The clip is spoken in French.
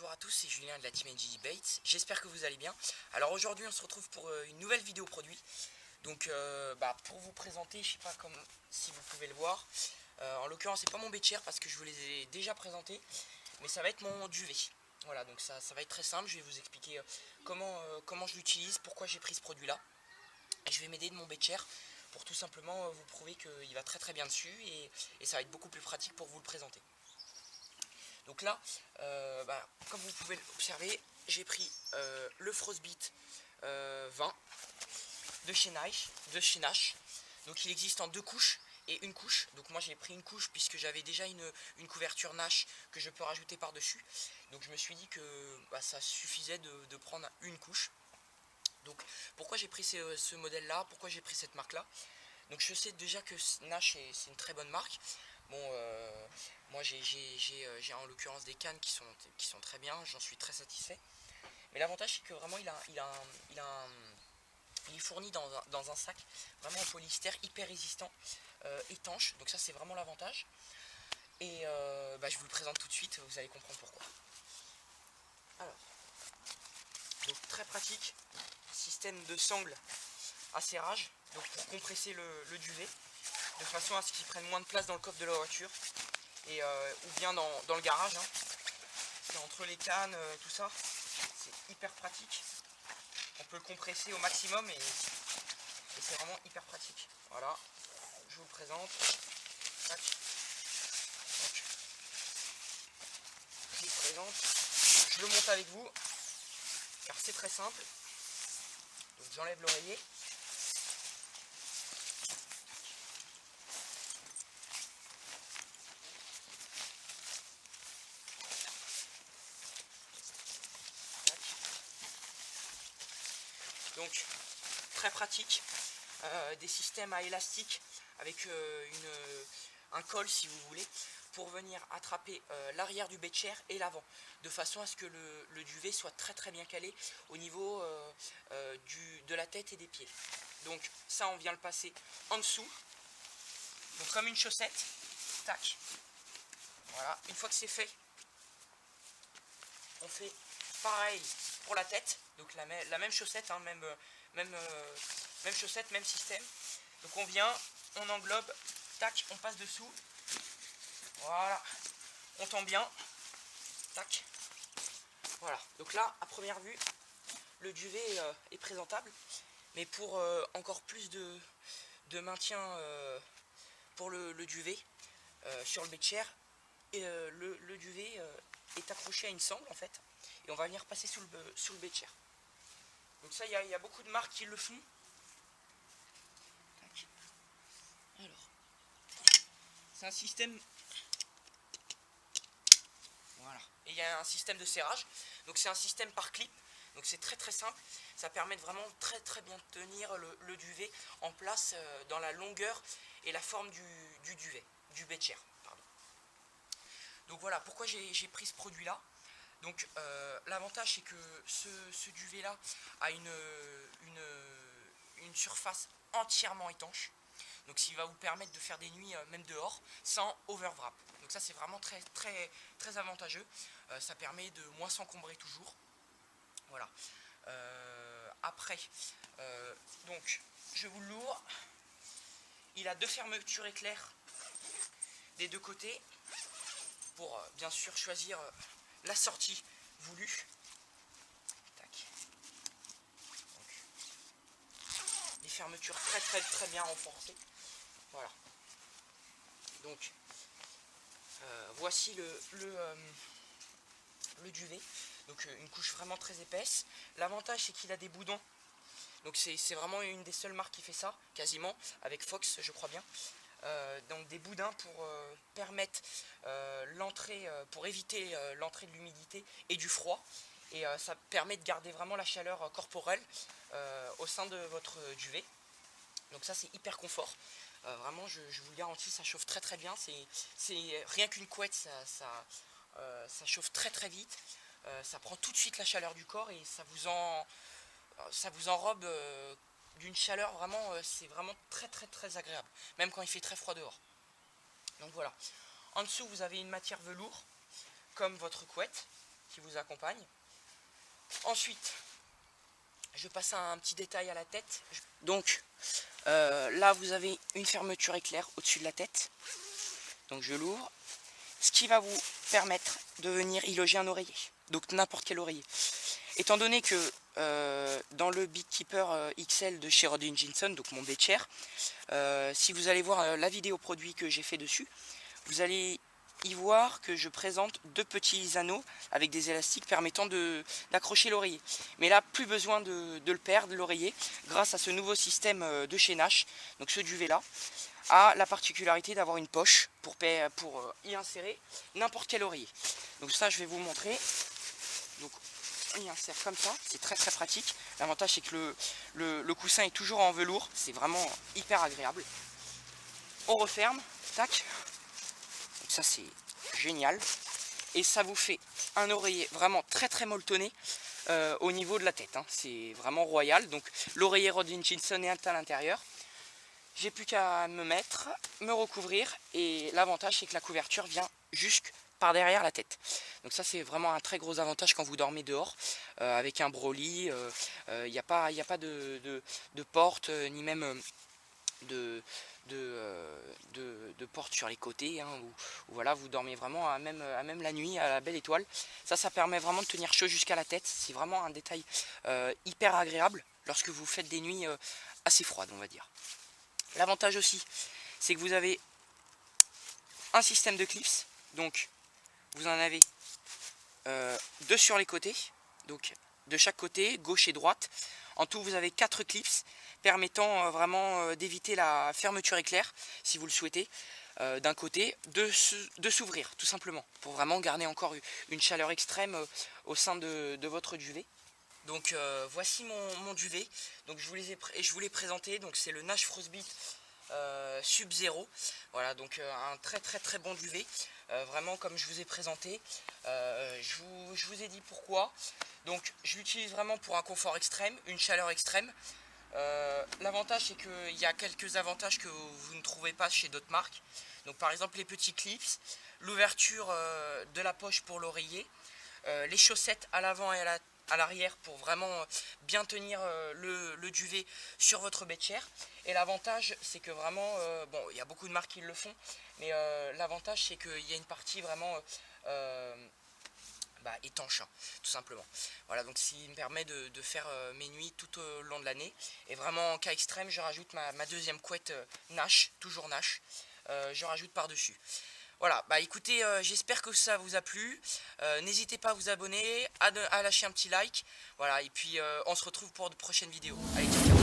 Bonjour à tous, c'est Julien de la team NG Baits, j'espère que vous allez bien. Alors aujourd'hui on se retrouve pour une nouvelle vidéo produit. Donc pour vous présenter, je sais pas si vous pouvez le voir. En l'occurrence c'est pas mon bait chair parce que je vous les ai déjà présentés, mais ça va être mon duvet. Voilà, donc ça va être très simple, je vais vous expliquer comment je l'utilise, pourquoi j'ai pris ce produit là. Et je vais m'aider de mon bait chair pour tout simplement vous prouver qu'il va très très bien dessus et ça va être beaucoup plus pratique pour vous le présenter. Donc là, comme vous pouvez l'observer, j'ai pris le Frostbite 20 de chez Nash. Donc il existe en deux couches et une couche. Donc moi j'ai pris une couche puisque j'avais déjà une couverture Nash que je peux rajouter par dessus. Donc je me suis dit que ça suffisait de prendre une couche. Donc pourquoi j'ai pris ce modèle là, pourquoi j'ai pris cette marque là. Donc je sais déjà que Nash c'est une très bonne marque. Bon, moi j'ai en l'occurrence des cannes qui sont très bien, j'en suis très satisfait. Mais l'avantage c'est que vraiment il est fourni dans un sac vraiment en polyester hyper résistant, étanche. Donc ça c'est vraiment l'avantage. Et je vous le présente tout de suite, vous allez comprendre pourquoi. Alors, donc très pratique, système de sangle à serrage, donc pour compresser le duvet, de façon à ce qu'il prenne moins de place dans le coffre de la voiture. Et ou bien dans le garage, hein. C'est entre les cannes, tout ça, c'est hyper pratique. On peut le compresser au maximum et c'est vraiment hyper pratique. Voilà, je vous le présente. Tac. Donc, je vous le présente. Je le monte avec vous, car c'est très simple. Donc j'enlève l'oreiller. Donc très pratique, des systèmes à élastique avec un col si vous voulez, pour venir attraper l'arrière du bait chair et l'avant, de façon à ce que le duvet soit très très bien calé au niveau de la tête et des pieds. Donc ça on vient le passer en dessous, donc comme une chaussette, tac, voilà. Une fois que c'est fait, on fait pareil pour la tête, donc la même chaussette, hein, même chaussette, même système. Donc on vient, on englobe, tac, on passe dessous, voilà, on tend bien, tac, voilà. Donc là, à première vue, le duvet est présentable, mais pour encore plus de maintien pour le duvet sur le bait chair, et le duvet est accroché à une sangle en fait, et on va venir passer sous le bait chair. Donc ça, il y a beaucoup de marques qui le font. Tac. Alors, c'est un système, voilà, et il y a un système de serrage, donc c'est un système par clip, donc c'est très très simple. Ça permet de vraiment très très bien tenir le duvet en place dans la longueur et la forme du duvet, du bait chair, pardon. Donc voilà pourquoi j'ai pris ce produit là. Donc l'avantage c'est que ce duvet là a une surface entièrement étanche, donc ce qui va vous permettre de faire des nuits même dehors sans overwrap. Donc ça c'est vraiment très très très avantageux, ça permet de moins s'encombrer toujours. Voilà. Après, donc je vous l'ouvre, il a deux fermetures éclair des deux côtés pour bien sûr choisir la sortie voulue. Tac. Donc, les fermetures très très très bien renforcées. Voilà. Donc voici le duvet. Donc une couche vraiment très épaisse. L'avantage c'est qu'il a des boudons. Donc c'est vraiment une des seules marques qui fait ça, quasiment, avec Fox je crois bien. Donc des boudins pour permettre l'entrée, pour éviter l'entrée de l'humidité et du froid, et ça permet de garder vraiment la chaleur corporelle au sein de votre duvet. Donc ça c'est hyper confort, vraiment je vous le garantis, ça chauffe très très bien. C'est rien qu'une couette, ça chauffe très très vite, ça prend tout de suite la chaleur du corps et ça vous enrobe d'une chaleur vraiment, c'est vraiment très très très agréable, même quand il fait très froid dehors. Donc voilà, en dessous vous avez une matière velours comme votre couette, qui vous accompagne. Ensuite, je passe un petit détail à la tête. Donc là vous avez une fermeture éclair au-dessus de la tête. Donc je l'ouvre. Ce qui va vous permettre de venir y loger un oreiller. Donc n'importe quel oreiller. Étant donné que dans le Beekeeper XL de chez Rodd & Jenson, donc mon bed chair, si vous allez voir la vidéo produit que j'ai fait dessus, vous allez y voir que je présente deux petits anneaux avec des élastiques permettant d'accrocher l'oreiller. Mais là, plus besoin de le perdre, l'oreiller, grâce à ce nouveau système de chaînage, donc ce duvet là, a la particularité d'avoir une poche pour y insérer n'importe quel oreiller. Donc ça, je vais vous montrer. Donc on y insère comme ça, c'est très pratique. L'avantage c'est que le coussin est toujours en velours, c'est vraiment hyper agréable. On referme, tac. Donc ça c'est génial. Et ça vous fait un oreiller vraiment très molletonné au niveau de la tête. Hein. C'est vraiment royal. Donc l'oreiller Rodd & Jenson est à l'intérieur. J'ai plus qu'à me mettre, me recouvrir, et l'avantage c'est que la couverture vient jusque par derrière la tête. Donc ça c'est vraiment un très gros avantage quand vous dormez dehors avec un broly. Il n'y a pas de porte ni même de porte sur les côtés, hein, où voilà, vous dormez vraiment à même la nuit à la belle étoile. Ça permet vraiment de tenir chaud jusqu'à la tête. C'est vraiment un détail hyper agréable lorsque vous faites des nuits assez froides, on va dire. L'avantage aussi, c'est que vous avez un système de clips, donc vous en avez deux sur les côtés, donc de chaque côté, gauche et droite. En tout, vous avez 4 clips permettant vraiment d'éviter la fermeture éclair, si vous le souhaitez, d'un côté, de s'ouvrir tout simplement, pour vraiment garder encore une chaleur extrême au sein de votre duvet. Donc voici mon duvet. Donc je vous l'ai présenté. Donc c'est le Nash Frostbite Sub-Zero. Voilà, donc un très bon duvet. Vraiment comme je vous ai présenté. Je vous ai dit pourquoi. Donc je l'utilise vraiment pour un confort extrême, une chaleur extrême. L'avantage c'est qu'il y a quelques avantages que vous ne trouvez pas chez d'autres marques. Donc par exemple les petits clips, l'ouverture de la poche pour l'oreiller, les chaussettes à l'avant et à l'arrière pour vraiment bien tenir le duvet sur votre bed chair. Et l'avantage c'est que vraiment, bon, il y a beaucoup de marques qui le font, mais l'avantage c'est qu'il y a une partie vraiment étanche, hein, tout simplement. Voilà, donc ce qui me permet de faire mes nuits tout au long de l'année. Et vraiment en cas extrême, je rajoute ma deuxième couette Nash, toujours Nash, je rajoute par dessus. Voilà, bah écoutez, j'espère que ça vous a plu. N'hésitez pas à vous abonner, à lâcher un petit like. Voilà, et puis on se retrouve pour de prochaines vidéos. Allez, ciao, ciao.